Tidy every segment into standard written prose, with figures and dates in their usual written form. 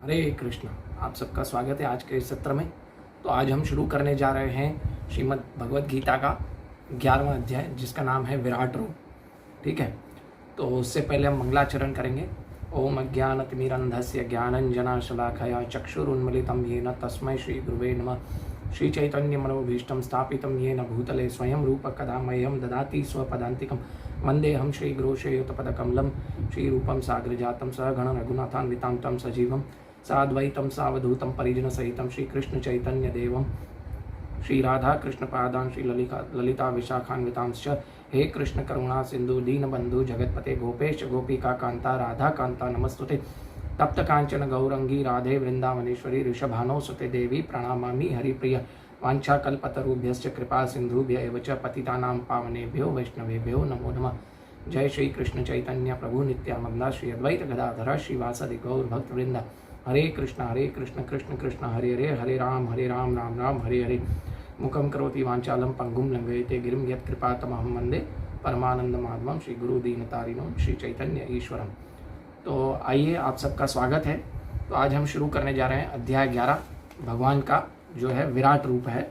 हरे कृष्ण। आप सबका स्वागत है आज के इस सत्र में। तो आज हम शुरू करने जा रहे हैं श्रीमद् भगवद गीता का 11वां अध्याय, जिसका नाम है विराट रूप। ठीक है, तो उससे पहले हम मंगलाचरण करेंगे। ओम अज्ञानतिमिरन्धस्य ज्ञानञ्जनशलाकया चक्षुरुन्मीलितं येन तस्मै श्री गुरुवे नमः। श्री चैतन्य मनोभीष्टं स्थापितं येन भूतले स्वयं रूप कदा मह्यं ददाति स्वपदान्तिकं। वन्देऽहं श्रीगुरुश्रेयुतपदकमलं श्रीरूपं साग्रजातं सगण रघुनाथान्वितां तं सजीवं साद्वैतं सावधूतं परिजनसहितं श्रीकृष्णचैतन्यदेवं श्रीराधाकृष्णपादां श्रीललिता विशाखान्वितांश्च। हे कृष्ण करुणा सिंधु दीनबंधु जगतपते गोपेश गोपिका कांता राधा कांता नमस्तुते। तप्त कांचन गौरंगी राधे वृंदावनेश्वरी ऋषभानुसुते देवी प्रणमामि हरिप्रिय। वाञ्छाकल्पतरुभ्यश्च कृपा सिंधुभ्य एव च पतितानां पावनेभ्यो वैष्णवेभ्यो नमो नमः। जय श्री कृष्ण चैतन्य प्रभु नित्यानंद श्री अद्वैत गदाधर श्रीवासदि गौर भक्तवृंद। हरे कृष्ण कृष्ण कृष्ण हरे हरे, हरे राम राम राम हरे हरे। मुखं करोति वाञ्छालं पंगुं लंघयते गिरिं यत्कृपातमहं वन्दे परमानंद माधवं श्री गुरु दीनतारिणो श्री चैतन्य ईश्वरम। तो आइए, आप सबका स्वागत है। तो आज हम शुरू करने जा रहे हैं अध्याय 11, भगवान का जो है विराट रूप है।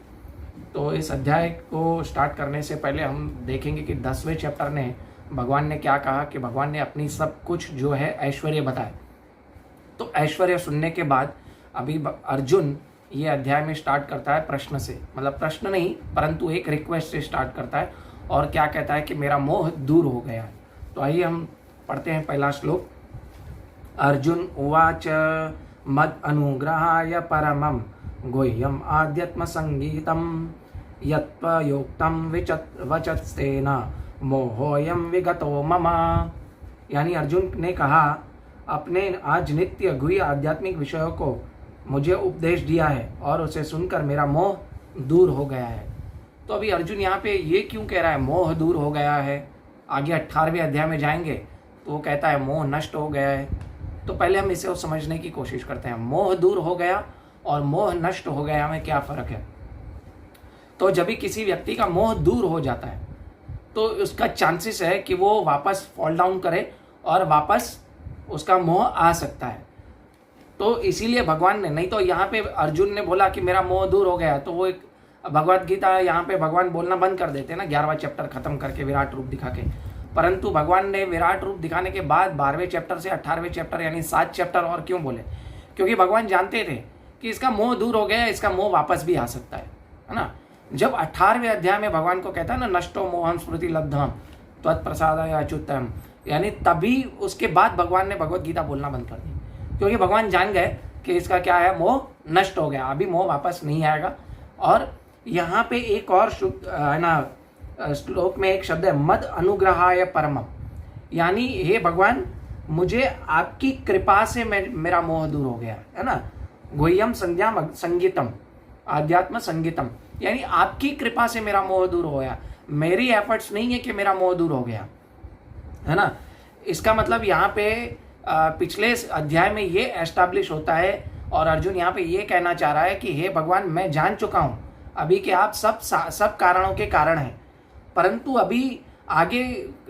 तो इस अध्याय को स्टार्ट करने से पहले हम देखेंगे कि 10वें चैप्टर में भगवान ने क्या कहा कि भगवान ने अपनी सब कुछ जो है ऐश्वर्य बताए। तो ऐश्वर्य सुनने के बाद अभी अर्जुन ये अध्याय में स्टार्ट करता है प्रश्न से, मतलब प्रश्न नहीं परंतु एक रिक्वेस्ट से स्टार्ट करता है। और क्या कहता है कि मेरा मोह दूर हो गया है। तो आइए हम पढ़ते हैं पहला श्लोक। अर्जुन उवाच मद अनुग्रहाय परमं गुह्यम आध्यात्म संगीतम यत्पयोक्तम वचत्सेन मोहोयम विगतो मम। यानी अर्जुन ने कहा, अपने आज नित्य गुह्य आध्यात्मिक विषयों को मुझे उपदेश दिया है और उसे सुनकर मेरा मोह दूर हो गया है। तो अभी अर्जुन यहाँ पे ये क्यों कह रहा है मोह दूर हो गया है? आगे 18वें अध्याय में जाएंगे तो वो कहता है मोह नष्ट हो गया है। तो पहले हम इसे समझने की कोशिश करते हैं। मोह दूर हो गया और मोह नष्ट हो गया में क्या फ़र्क है? तो जब भी किसी व्यक्ति का मोह दूर हो जाता है तो उसका चांसेस है कि वो वापस फॉल डाउन करे और वापस उसका मोह आ सकता है। तो इसीलिए भगवान ने, नहीं तो यहाँ पे अर्जुन ने बोला कि मेरा मोह दूर हो गया तो वो एक भगवद गीता यहाँ पे भगवान बोलना बंद कर देते हैं ना 11वां चैप्टर खत्म करके विराट रूप दिखा के। परंतु भगवान ने विराट रूप दिखाने के बाद 12वें चैप्टर से 18वें चैप्टर यानी 7 चैप्टर और क्यों बोले? क्योंकि भगवान जानते थे कि इसका मोह दूर हो गया, इसका मोह वापस भी आ सकता है ना। जब 18वें अध्याय में भगवान को कहता है ना नष्टो मोहम स्मृति लब्धम त्वत्प्रसादाय अच्युतम, यानी तभी उसके बाद भगवान ने भगवद गीता बोलना बंद कर दी। क्योंकि भगवान जान गए कि इसका क्या है, मोह नष्ट हो गया, अभी मोह वापस नहीं आएगा। और यहाँ पे एक और है ना श्लोक में एक शब्द है मद अनुग्रहाय परमम, यानी हे भगवान मुझे आपकी कृपा से मेरा मोह दूर हो गया है ना। गुह्यम संज्ञा संगीतम आध्यात्म संगीतम, यानी आपकी कृपा से मेरा मोह दूर हो गया, मेरी एफर्ट्स नहीं है कि मेरा मोह दूर हो गया है ना। इसका मतलब यहाँ पे पिछले अध्याय में ये एस्टैब्लिश होता है और अर्जुन यहाँ पे ये कहना चाह रहा है कि हे भगवान मैं जान चुका हूँ अभी कि आप सब कारणों के कारण हैं, परंतु अभी आगे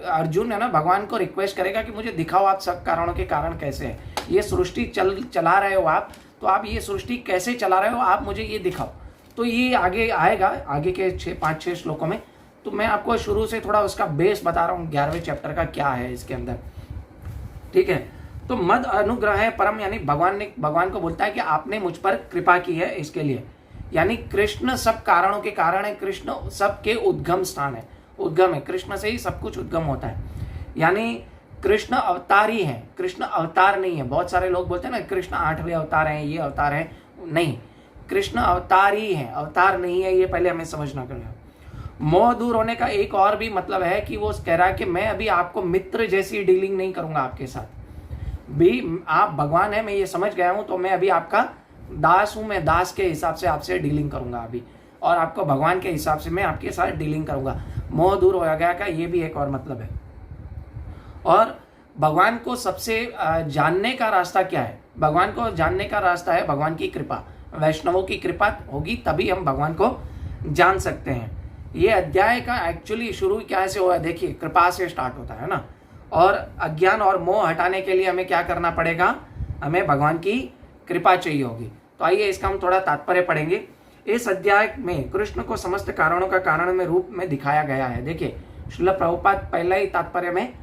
अर्जुन है ना भगवान को रिक्वेस्ट करेगा कि मुझे दिखाओ आप सब कारणों के कारण कैसे हैं। ये सृष्टि चला रहे हो आप, तो आप ये सृष्टि कैसे चला रहे हो आप मुझे ये दिखाओ। तो ये आगे आएगा आगे के 5-6 श्लोकों में। तो मैं आपको शुरू से थोड़ा उसका बेस बता रहा हूँ 11वें चैप्टर का क्या है इसके अंदर। ठीक है, तो मद अनुग्रह है परम, यानी भगवान को बोलता है कि आपने मुझ पर कृपा की है इसके लिए। यानी कृष्ण सब कारणों के कारण है, कृष्ण सबके उद्गम स्थान है, उद्गम है, कृष्ण से ही सब कुछ उद्गम होता है। यानी कृष्ण अवतार ही है, कृष्ण अवतार नहीं है। बहुत सारे लोग बोलते हैं ना कृष्ण 8वें अवतार हैं, ये अवतार है, नहीं, कृष्ण अवतार ही है, अवतार नहीं है, ये पहले हमें समझना पड़ेगा। मोह दूर होने का एक और भी मतलब है कि वो कह रहा है कि मैं अभी आपको मित्र जैसी डीलिंग नहीं करूंगा आपके साथ भी, आप भगवान है मैं ये समझ गया हूं, तो मैं अभी आपका दास हूं, मैं दास के हिसाब से आपसे डीलिंग करूंगा अभी, और आपको भगवान के हिसाब से मैं आपके साथ डीलिंग करूंगा। मोह दूर हो गया का ये भी एक और मतलब है। और भगवान को सबसे जानने का रास्ता क्या है? भगवान को जानने का रास्ता है भगवान की कृपा, वैष्णवों की कृपा होगी तभी हम भगवान को जान सकते हैं। ये अध्याय का एक्चुअली शुरू क्या से हुआ है? देखिए, कृपा से स्टार्ट होता है ना। और अज्ञान और मोह हटाने के लिए हमें क्या करना पड़ेगा? हमें भगवान की कृपा चाहिए होगी। तो आइए इसका हम थोड़ा तात्पर्य पढ़ेंगे। इस अध्याय में कृष्ण को समस्त कारणों का कारण में रूप में दिखाया गया है। देखिए श्रील प्रभुपाद पहला ही तात्पर्य में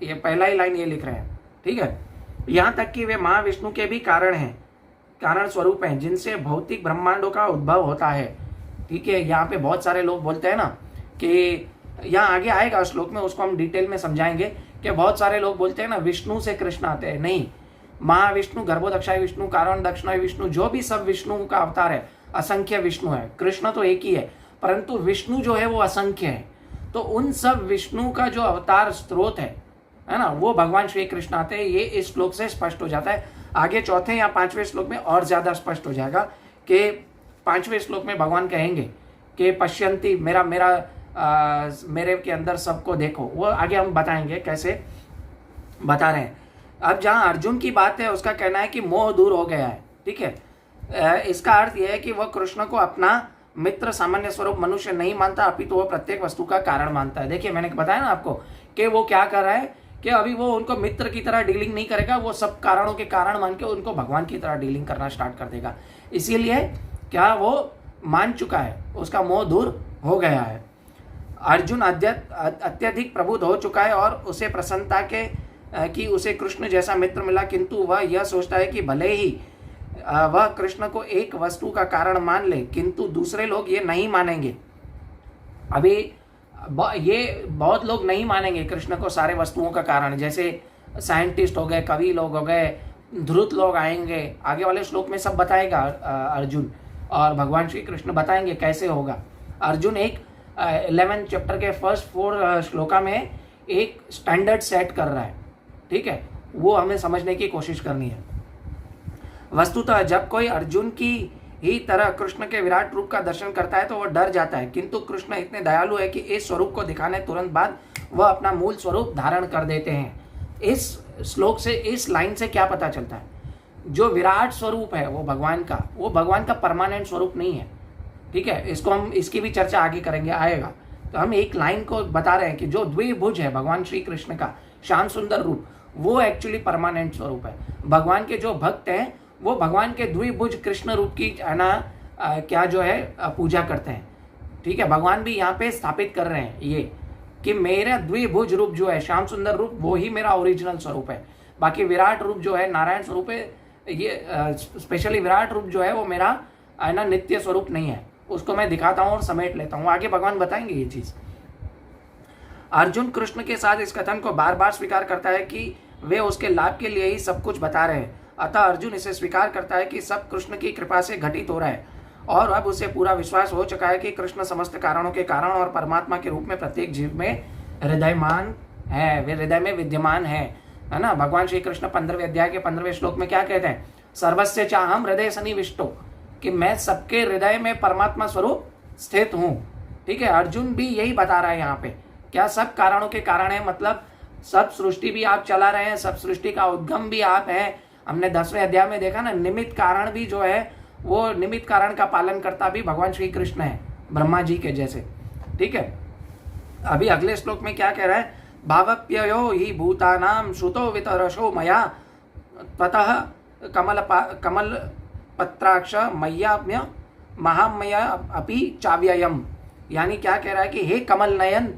ये पहला ही लाइन ये लिख रहे हैं, ठीक है। यहाँ तक कि वे महाविष्णु के भी कारण हैं, कारण स्वरूप हैं, जिनसे भौतिक ब्रह्मांडों का उद्भव होता है। ठीक है, यहाँ पे बहुत सारे लोग बोलते हैं ना कि यहाँ आगे आएगा श्लोक में, उसको हम डिटेल में समझाएंगे कि बहुत सारे लोग बोलते हैं ना विष्णु से कृष्ण आते हैं। नहीं, महाविष्णु, गर्भोदक्षाय विष्णु, कारण दक्षिणाय विष्णु, जो भी सब विष्णु का अवतार है, असंख्य विष्णु है। कृष्ण तो एक ही है, परंतु विष्णु जो है वो असंख्य है। तो उन सब विष्णु का जो अवतार स्रोत है ना, वो भगवान श्री कृष्ण आते हैं। ये इस श्लोक से स्पष्ट हो जाता है। आगे चौथे या पांचवें श्लोक में और ज्यादा स्पष्ट हो जाएगा कि पांचवें श्लोक में भगवान कहेंगे कि पश्यंती, मेरे के अंदर सबको देखो। वो आगे हम बताएंगे कैसे बता रहे हैं। अब जहाँ अर्जुन की बात है, उसका कहना है कि मोह दूर हो गया है। ठीक है, इसका अर्थ यह है कि वह कृष्ण को अपना मित्र, सामान्य स्वरूप मनुष्य नहीं मानता, अपितु वह प्रत्येक वस्तु का कारण मानता है। देखिए मैंने बताया ना आपको कि वो क्या कर रहा है कि अभी वो उनको मित्र की तरह डीलिंग नहीं करेगा, वो सब कारणों के कारण मान के उनको भगवान की तरह डीलिंग करना स्टार्ट कर देगा। इसीलिए क्या वो मान चुका है, उसका मोह दूर हो गया है। अर्जुन अत्यधिक प्रबुद्ध हो चुका है और उसे प्रसन्नता के कि उसे कृष्ण जैसा मित्र मिला, किंतु वह यह सोचता है कि भले ही वह कृष्ण को एक वस्तु का कारण मान ले, किंतु दूसरे लोग ये नहीं मानेंगे। अभी ये बहुत लोग नहीं मानेंगे कृष्ण को सारे वस्तुओं का कारण, जैसे साइंटिस्ट हो गए, कवि लोग हो गए, ध्रुत लोग आएंगे। आगे वाले श्लोक में सब बताएगा अर्जुन, और भगवान श्री कृष्ण बताएंगे कैसे होगा। अर्जुन एक 11 चैप्टर के फर्स्ट 4 श्लोका में एक स्टैंडर्ड सेट कर रहा है। ठीक है, वो हमें समझने की कोशिश करनी है। वस्तुतः जब कोई अर्जुन की ही तरह कृष्ण के विराट रूप का दर्शन करता है तो वह डर जाता है, किंतु कृष्ण इतने दयालु है कि इस स्वरूप को दिखाने तुरंत बाद वह अपना मूल स्वरूप धारण कर देते हैं। इस श्लोक से, इस लाइन से क्या पता चलता है? जो विराट स्वरूप है वो भगवान का परमानेंट स्वरूप नहीं है। ठीक है, इसको हम, इसकी भी चर्चा आगे करेंगे, आएगा। तो हम एक लाइन को बता रहे हैं कि जो द्विभुज है भगवान श्री कृष्ण का श्याम सुंदर रूप, वो एक्चुअली परमानेंट स्वरूप है। भगवान के जो भक्त हैं वो भगवान के द्विभुज कृष्ण रूप की है ना क्या जो है पूजा करते हैं। ठीक है, भगवान भी यहाँ पे स्थापित कर रहे हैं ये कि मेरा द्विभुज रूप जो है, श्याम सुंदर रूप, वो ही मेरा ओरिजिनल स्वरूप है। बाकी विराट रूप जो है, नारायण स्वरूप है, ये स्पेशली विराट रूप जो है वो मेरा है ना नित्य स्वरूप नहीं है। उसको मैं दिखाता हूँ और समेट लेता हूँ। आगे भगवान बताएंगे ये चीज। अर्जुन कृष्ण के साथ इस कथन को बार बार स्वीकार करता है कि वे उसके लाभ के लिए ही सब कुछ बता रहे हैं। अतः अर्जुन इसे स्वीकार करता है कि सब कृष्ण की कृपा से घटित हो रहा है, और अब उसे पूरा विश्वास हो चुका है कि कृष्ण समस्त कारणों के कारण और परमात्मा के रूप में प्रत्येक जीव में हृदयमान है, वे हृदय में विद्यमान है ना। भगवान श्री कृष्ण 15वें अध्याय के 15वें श्लोक में क्या कहते हैं? सर्वस्य चाहम हृदय सन्निविष्टो, कि मैं सबके हृदय में परमात्मा स्वरूप स्थित हूँ। ठीक है, अर्जुन भी यही बता रहा है यहाँ पे, क्या सब कारणों के कारण है, मतलब सब सृष्टि भी आप चला रहे हैं, सब सृष्टि का उद्गम भी आप हैं। हमने 10वें अध्याय में देखा ना, निमित्त कारण भी जो है वो निमित्त कारण का पालन करता भी भगवान श्री कृष्ण है, ब्रह्मा जी के जैसे। ठीक है, अभी अगले श्लोक में क्या कह रहा है? भावप्ययो ही भूतानाम श्रुतो वितरशो मया ततः कमल पत्राक्ष मय्याम्य महामय अपि चाव्ययम। यानी क्या कह रहा है कि हे कमल नयन,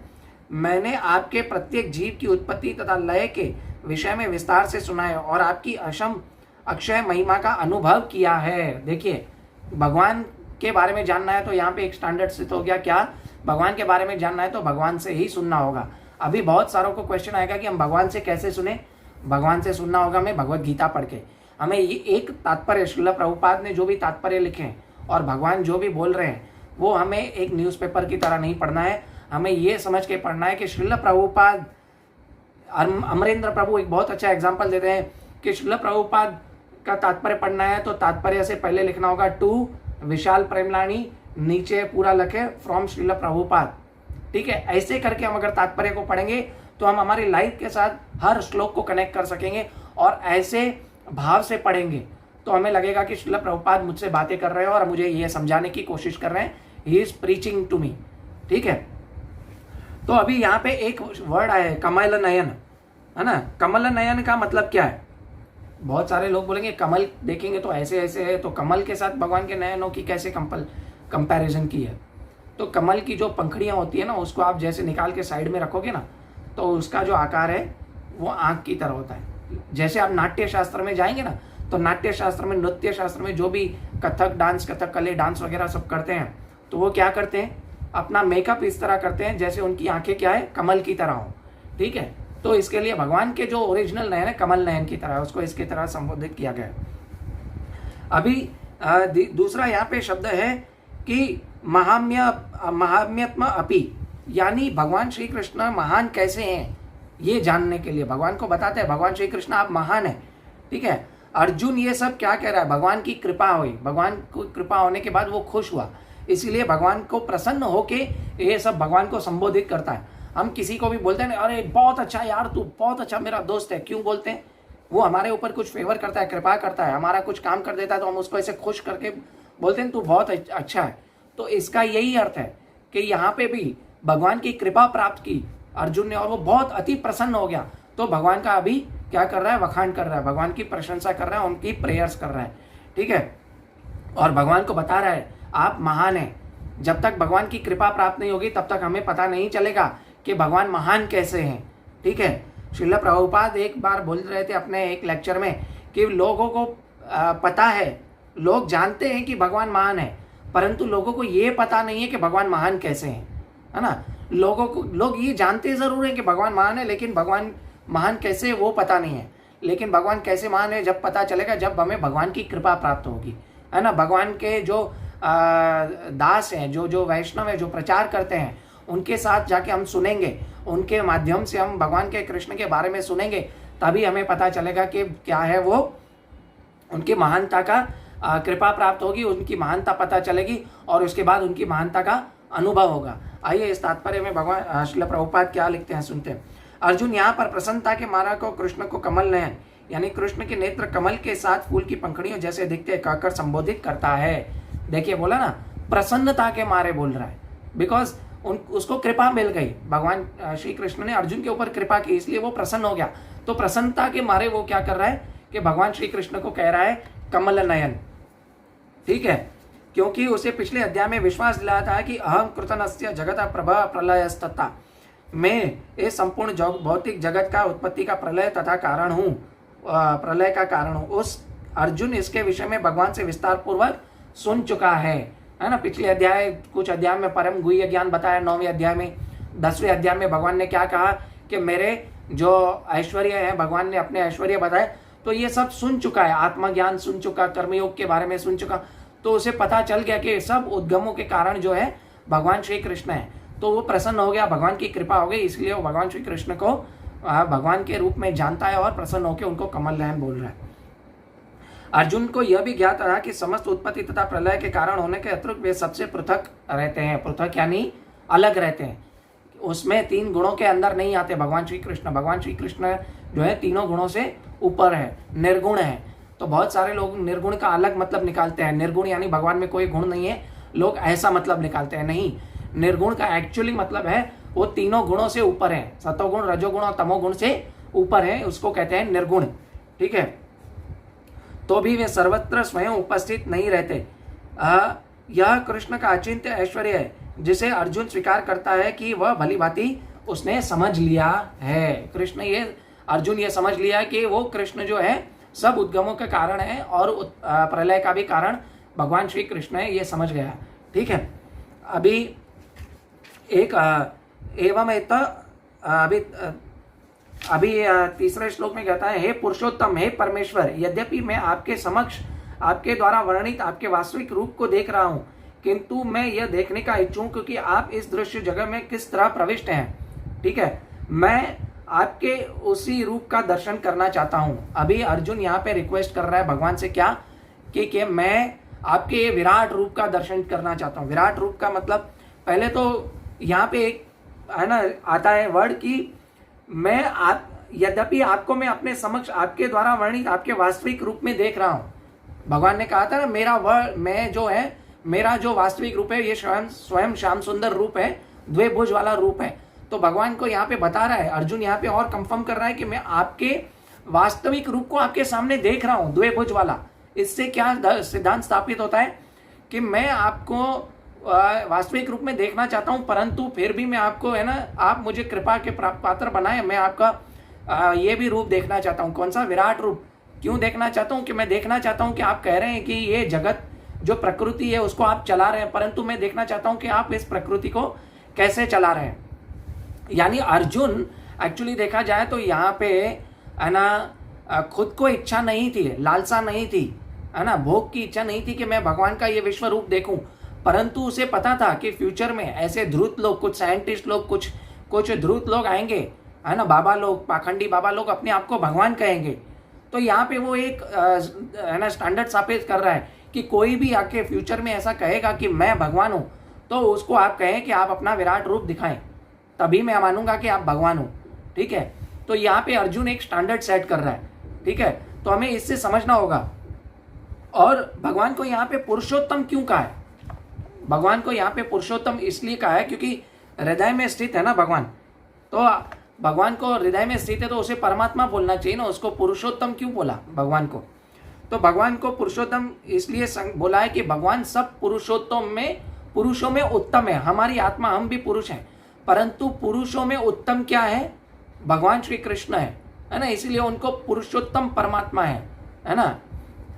मैंने आपके प्रत्येक जीव की उत्पत्ति तथा लय के विषय में विस्तार से सुना है और आपकी अक्षय महिमा का अनुभव किया है। देखिए, भगवान के बारे में जानना है तो यहाँ पे एक स्टैंडर्ड सिद्ध हो गया। क्या? भगवान के बारे में जानना है तो भगवान से ही सुनना होगा। अभी बहुत सारों को क्वेश्चन आएगा कि हम भगवान से कैसे सुने? भगवान से सुनना होगा हमें भगवत गीता पढ़ के। हमें ये एक तात्पर्य, श्रील प्रभुपाद ने जो भी तात्पर्य लिखे हैं और भगवान जो भी बोल रहे हैं वो हमें एक न्यूज़पेपर की तरह नहीं पढ़ना है। हमें ये समझ के पढ़ना है कि श्रील प्रभुपाद, अमरेंद्र प्रभु एक बहुत अच्छा एग्जाम्पल देते हैं कि श्रील प्रभुपाद का तात्पर्य पढ़ना है तो तात्पर्य से पहले लिखना होगा टू विशाल प्रेमलानी, नीचे पूरा लिखे फ्रॉम श्रील प्रभुपाद। ठीक है, ऐसे करके हम अगर तात्पर्य को पढ़ेंगे तो हम हमारी लाइफ के साथ हर श्लोक को कनेक्ट कर सकेंगे, और ऐसे भाव से पढ़ेंगे तो हमें लगेगा कि श्रील प्रभुपाद मुझसे बातें कर रहे हैं और मुझे ये समझाने की कोशिश कर रहे हैं, he is preaching to me. ठीक है, तो अभी यहाँ पे एक वर्ड आया है कमल नयन, है ना। कमल नयन का मतलब क्या है? बहुत सारे लोग बोलेंगे कमल देखेंगे तो ऐसे ऐसे है, तो कमल के साथ भगवान के नयनों की कैसे कंपैरिजन की है। तो कमल की जो पंखड़ियाँ होती है ना, उसको आप जैसे निकाल के साइड में रखोगे ना, तो उसका जो आकार है वो आँख की तरह होता है। जैसे आप नाट्य शास्त्र में जाएंगे ना, तो नाट्य शास्त्र में, नृत्य शास्त्र में जो भी कथक डांस, कथकली डांस वगैरह सब करते हैं, तो वो क्या करते हैं, अपना मेकअप इस तरह करते हैं जैसे उनकी आंखें क्या है, कमल की तरह हो। ठीक है, तो इसके लिए भगवान के जो ओरिजिनल नयन है कमल नयन की तरह, उसको इसकी तरह संबोधित किया गया है। अभी दूसरा यहाँ पे शब्द है कि महाम्यत्म अपि, यानी भगवान श्री कृष्ण महान कैसे हैं ये जानने के लिए भगवान को बताते हैं, भगवान श्री कृष्ण आप महान हैं। ठीक है, अर्जुन ये सब क्या कह रहा है, भगवान की कृपा हुई, भगवान को कृपा होने के बाद वो खुश हुआ, इसीलिए भगवान को प्रसन्न होके ये सब भगवान को संबोधित करता है। हम किसी को भी बोलते हैं अरे बहुत अच्छा यार, तू बहुत अच्छा मेरा दोस्त है, क्यों बोलते हैं, वो हमारे ऊपर कुछ फेवर करता है, कृपा करता है, हमारा कुछ काम कर देता है, तो हम उसको ऐसे खुश करके बोलते हैं तू बहुत अच्छा है। तो इसका यही अर्थ है कि यहाँ पे भी भगवान की कृपा प्राप्त की अर्जुन ने, और वो बहुत अति प्रसन्न हो गया, तो भगवान का अभी क्या कर रहा है, वखान कर रहा है, भगवान की प्रशंसा कर रहा है, उनकी प्रेयर्स कर रहा है। ठीक है, और भगवान को बता रहा है आप महान हैं। जब तक भगवान की कृपा प्राप्त नहीं होगी तब तक हमें पता नहीं चलेगा कि भगवान महान कैसे हैं। ठीक है, श्रील प्रभुपाद एक बार बोल रहे थे अपने एक लेक्चर में कि लोगों को पता है, लोग जानते हैं कि भगवान महान है, परंतु लोगों को ये पता नहीं है कि भगवान महान कैसे हैं, है ना। लोग ये जानते जरूर है कि भगवान महान है, लेकिन भगवान महान कैसे वो पता नहीं है। लेकिन भगवान कैसे महान है जब पता चलेगा, जब हमें भगवान की कृपा प्राप्त होगी, है ना। भगवान के जो दास हैं, जो वैष्णव है, जो प्रचार करते हैं, उनके साथ जाके हम सुनेंगे, उनके माध्यम से हम भगवान के कृष्ण के बारे में सुनेंगे, तभी हमें पता चलेगा कि क्या है वो, उनकी महानता का कृपा प्राप्त होगी, उनकी महानता पता चलेगी, और उसके बाद उनकी महानता का अनुभव होगा। आइए इस तात्पर्य में भगवान श्रील प्रभुपाद क्या लिखते हैं, सुनते हैं। अर्जुन यहाँ पर प्रसन्नता के मारा को कृष्ण को कमल नयन, यानी कृष्ण के नेत्र कमल के साथ फूल की पंखड़ियों जैसे दिखते कहकर संबोधित करता है। देखिए बोला ना, प्रसन्नता के मारे बोल रहा है, बिकॉज उसको कृपा मिल गई, भगवान श्री कृष्ण ने अर्जुन के ऊपर कृपा की, इसलिए वो प्रसन्न हो गया। तो प्रसन्नता के मारे वो क्या कर रहा है कि भगवान श्री कृष्ण को कह रहा है कमल नयन। ठीक है, क्योंकि उसे पिछले अध्याय में विश्वास दिलाया था कि अहम कृतनस्य जगत प्रभा प्रलयस्तता, मैं इस संपूर्ण भौतिक जगत का उत्पत्ति का प्रलय तथा कारण हूँ, प्रलय का कारण हूँ। उस अर्जुन इसके विषय में भगवान से विस्तार पूर्वक सुन चुका है ना। पिछले अध्याय, कुछ अध्याय में परम गुह्य ज्ञान बताया, 9वें अध्याय में, 10वें अध्याय में भगवान ने क्या कहा कि मेरे जो ऐश्वर्य है, भगवान ने अपने ऐश्वर्य बताए, तो ये सब सुन चुका है, आत्मज्ञान सुन चुका, कर्मयोग के बारे में सुन चुका, तो उसे पता चल गया कि सब उद्गमों के कारण जो है भगवान श्री कृष्ण है। तो वो प्रसन्न हो गया, भगवान की कृपा हो गई, इसलिए वो भगवान श्री कृष्ण को भगवान के रूप में जानता है और प्रसन्न होकर उनको कमल नयन बोल रहा है। अर्जुन को यह भी ज्ञात रहा कि समस्त उत्पत्ति तथा प्रलय के कारण होने के अतिरिक्त वे सबसे पृथक रहते हैं। पृथक यानी अलग रहते हैं, उसमें 3 गुणों के अंदर नहीं आते भगवान श्री कृष्ण। भगवान श्री कृष्ण जो है तीनों गुणों से ऊपर है, निर्गुण है। तो बहुत सारे लोग निर्गुण का अलग मतलब निकालते हैं, निर्गुण यानी भगवान में कोई गुण नहीं है, लोग ऐसा मतलब निकालते हैं। नहीं, निर्गुण का एक्चुअली मतलब है वो तीनों गुणों से ऊपर है, सतोगुण, रजोगुण और तमोगुण से ऊपर है, उसको कहते हैं निर्गुण। ठीक है, तो भी वे सर्वत्र स्वयं उपस्थित नहीं रहते। यह कृष्ण का अचिंत्य ऐश्वर्य है, जिसे अर्जुन स्वीकार करता है कि वह भली भांति उसने समझ लिया है। कृष्ण ये, अर्जुन ये समझ लिया कि वो कृष्ण जो है सब उद्गमों का कारण है और प्रलय का भी कारण भगवान श्री कृष्ण है, ये समझ गया। ठीक है, अभी एक एवं अभी तीसरे श्लोक में कहता है, हे पुरुषोत्तम, हे परमेश्वर, यद्यपि मैं आपके समक्ष आपके द्वारा वर्णित आपके वास्तविक रूप को देख रहा हूँ, किंतु मैं यह देखने का इच्छुक हूँ क्योंकि आप इस दृश्य जगह में किस तरह प्रविष्ट हैं। ठीक है, मैं आपके उसी रूप का दर्शन करना चाहता हूँ। अभी अर्जुन यहाँ पे रिक्वेस्ट कर रहा है भगवान से क्या कि मैं आपके विराट रूप का दर्शन करना चाहता हूँ। विराट रूप का मतलब, पहले तो यहाँ पे एक है ना आता है वर्ड कि मैं यद्यपि आपको मैं अपने समक्ष आपके द्वारा वर्णित आपके वास्तविक रूप में देख रहा हूँ। भगवान ने कहा था ना, मैं जो है, मेरा जो वास्तविक रूप है ये स्वयं श्याम सुंदर रूप है, द्विभुज वाला रूप है। तो भगवान को यहाँ पे बता रहा है, अर्जुन यहाँ पे और कंफर्म कर रहा है कि मैं आपके वास्तविक रूप को आपके सामने देख रहा हूं, द्विभुज वाला। इससे क्या सिद्धांत स्थापित होता है कि मैं आपको वास्तविक रूप में देखना चाहता हूं, परंतु फिर भी मैं आपको, है ना, आप मुझे कृपा के पात्र बनाए, मैं आपका ये भी रूप देखना चाहता हूं। कौन सा? विराट रूप। क्यों देखना चाहता हूं? कि मैं देखना चाहता हूं कि आप कह रहे हैं कि ये जगत जो प्रकृति है उसको आप चला रहे हैं, परंतु मैं देखना चाहता हूं कि आप इस प्रकृति को कैसे चला रहे हैं। यानी अर्जुन एक्चुअली देखा जाए तो यहाँ पे, है ना, खुद को इच्छा नहीं थी, लालसा नहीं थी, है ना, भोग की इच्छा नहीं थी कि मैं भगवान का ये विश्व रूप देखूं, परंतु उसे पता था कि फ्यूचर में ऐसे ध्रुत लोग, कुछ साइंटिस्ट लोग, कुछ ध्रुत लोग आएंगे, है ना, बाबा लोग, पाखंडी बाबा लोग अपने आप को भगवान कहेंगे। तो यहाँ पे वो एक, है ना, स्टैंडर्ड स्थापित कर रहा है कि कोई भी आके फ्यूचर में ऐसा कहेगा कि मैं भगवान हूँ, तो उसको आप कहें कि आप अपना विराट रूप दिखाएं, तभी मैं मानूंगा कि आप भगवान हो। ठीक है, तो यहाँ पे अर्जुन एक स्टैंडर्ड सेट कर रहा है। ठीक है, तो हमें इससे समझना होगा। और भगवान को यहाँ पे पुरुषोत्तम क्यों कहा है? भगवान को यहाँ पे पुरुषोत्तम इसलिए कहा है क्योंकि हृदय में स्थित है ना भगवान, तो भगवान को हृदय में स्थित है तो उसे परमात्मा बोलना चाहिए ना, उसको पुरुषोत्तम क्यों बोला भगवान को? तो भगवान को पुरुषोत्तम इसलिए बोला है कि भगवान सब पुरुषों में उत्तम है। हमारी आत्मा, हम भी पुरुष हैं, परंतु पुरुषों में उत्तम क्या है? भगवान श्री कृष्ण है ना, इसीलिए उनको पुरुषोत्तम परमात्मा है ना।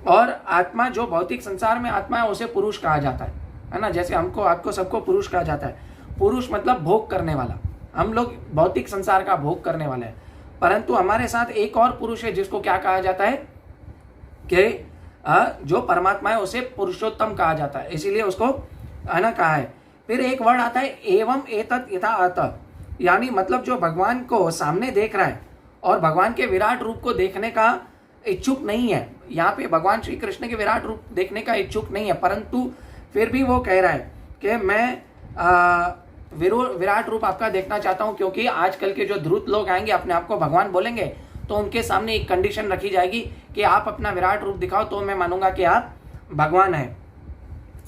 और आत्मा जो भौतिक संसार में आत्मा है उसे पुरुष कहा जाता है ना, जैसे आपको सबको पुरुष कहा जाता है। पुरुष मतलब भोग करने वाला, हम लोग भौतिक संसार का भोग करने वाले हैं, परंतु हमारे साथ एक और पुरुष है जिसको क्या कहा जाता है कि जो परमात्मा है उसे पुरुषोत्तम कहा जाता है, इसीलिए उसको, है ना, कहा है। फिर एक वर्ड आता है एवं एतत् यथा अतः, यानी मतलब जो भगवान को सामने देख रहा है और भगवान के विराट रूप को देखने का इच्छुक नहीं है, यहाँ पे भगवान श्री कृष्ण के विराट रूप देखने का इच्छुक नहीं है, परंतु फिर भी वो कह रहा है कि मैं विराट रूप आपका देखना चाहता हूँ, क्योंकि आजकल के जो ध्रुत लोग आएंगे अपने आप को भगवान बोलेंगे, तो उनके सामने एक कंडीशन रखी जाएगी कि आप अपना विराट रूप दिखाओ तो मैं मानूंगा कि आप भगवान हैं।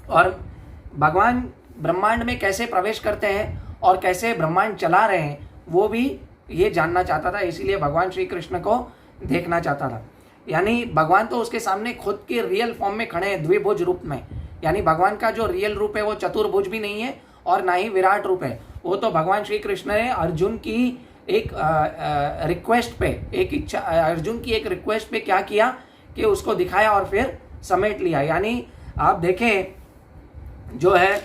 और भगवान ब्रह्मांड में कैसे प्रवेश करते हैं और कैसे ब्रह्मांड चला रहे हैं वो भी ये जानना चाहता था, इसीलिए भगवान श्री कृष्ण को देखना चाहता था। यानी भगवान तो उसके सामने खुद के रियल फॉर्म में खड़े हैं, द्विभुज रूप में। यानी भगवान का जो रियल रूप है वो चतुर्भुज भी नहीं है और ना ही विराट रूप है, वो तो भगवान श्री कृष्ण ने अर्जुन की एक रिक्वेस्ट पे, एक इच्छा, अर्जुन की एक रिक्वेस्ट पे क्या किया कि उसको दिखाया और फिर समेट लिया। यानी आप देखें जो है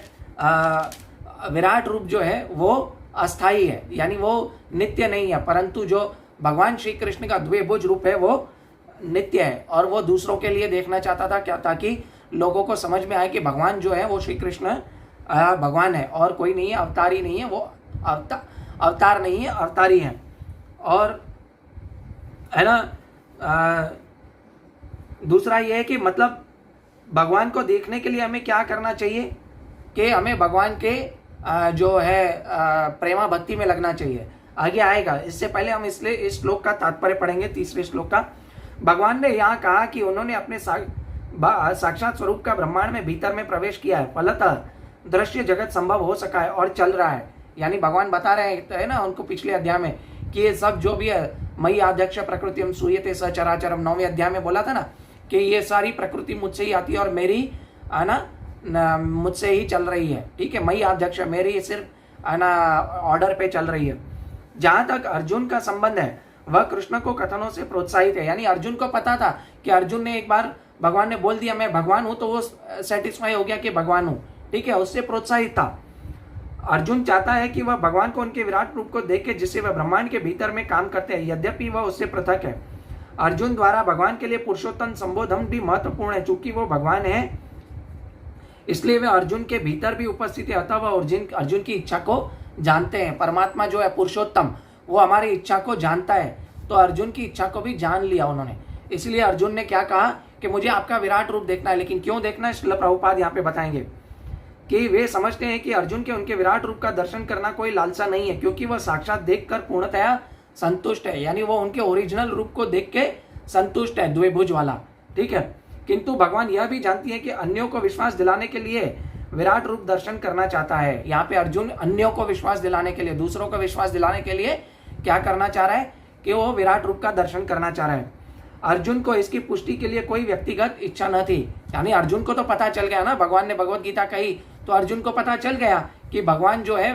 विराट रूप जो है वो अस्थाई है, यानी वो नित्य नहीं है, परंतु जो भगवान श्री कृष्ण का द्विभुज रूप है वो नित्य है। और वो दूसरों के लिए देखना चाहता था क्या, ताकि लोगों को समझ में आए कि भगवान जो है वो श्री कृष्ण भगवान है और कोई नहीं है, अवतारी नहीं है, वो अवतार नहीं है, अवतारी है। और है ना, दूसरा ये है कि मतलब भगवान को देखने के लिए हमें क्या करना चाहिए कि हमें भगवान के जो है प्रेमा भक्ति में लगना चाहिए। आगे आएगा, इससे पहले हम इसलिए इस श्लोक का तात्पर्य पढ़ेंगे, तीसरे श्लोक का। भगवान ने यहाँ कहा कि उन्होंने अपने साक्षात स्वरूप का ब्रह्मांड में भीतर में प्रवेश किया है, फलतः दृश्य जगत संभव हो सका है और चल रहा है। यानी भगवान बता रहे हैं, है ना, उनको पिछले अध्याय में कि ये सब जो भी है, मयि आध्यक्ष प्रकृति हम सूयते सचराचरम, 9वें अध्याय में बोला था ना कि ये सारी प्रकृति मुझसे ही आती है और मेरी, है ना, मुझसे ही चल रही है। ठीक है, मयि आध्यक्ष, मेरी सिर्फ, है ना, ऑर्डर पे चल रही है। जहाँ तक अर्जुन का संबंध है वह कृष्ण को कथनों से प्रोत्साहित है। यानी अर्जुन को पता था कि अर्जुन ने एक बार भगवान ने बोल दिया मैं भगवान हूं, तो वो सेटिस्फाई हो गया कि भगवान हूं। ठीक है, उससे प्रोत्साहित था। अर्जुन चाहता है कि वह भगवान को उनके विराट रूप को देख के, जिससे वह ब्रह्मांड के भीतर में काम करते हैं, यद्यपि वह उससे पृथक है। अर्जुन द्वारा भगवान के लिए पुरुषोत्तम संबोधन भी महत्वपूर्ण है, चूंकि वो भगवान है इसलिए वे अर्जुन के भीतर भी उपस्थित है, अतः वह अर्जुन की इच्छा को जानते हैं। परमात्मा जो है पुरुषोत्तम, वो हमारी इच्छा को जानता है, तो अर्जुन की इच्छा को भी जान लिया उन्होंने। इसलिए अर्जुन ने क्या कहा कि मुझे आपका विराट रूप देखना है। लेकिन क्यों देखना है, श्रील प्रभुपाद यहाँ पे बताएंगे कि वे समझते हैं कि अर्जुन के उनके विराट रूप का दर्शन करना कोई लालसा नहीं है, क्योंकि वह साक्षात देखकर पूर्णतया संतुष्ट है। यानी वो उनके ओरिजिनल रूप को देख के संतुष्ट है, द्विभुज वाला। ठीक है, किंतु भगवान यह भी जानती है कि अन्यों को विश्वास दिलाने के लिए विराट रूप दर्शन करना चाहता है। यहाँ पे अर्जुन अन्यों को विश्वास दिलाने के लिए, दूसरों को विश्वास दिलाने के लिए क्या करना चाह रहा है कि वो विराट रूप का दर्शन करना चाह रहा है। अर्जुन को इसकी पुष्टि के लिए कोई व्यक्तिगत इच्छा न थी। यानी अर्जुन को तो पता चल गया ना, भगवान ने भगवत गीता कही तो अर्जुन को पता चल गया कि भगवान जो है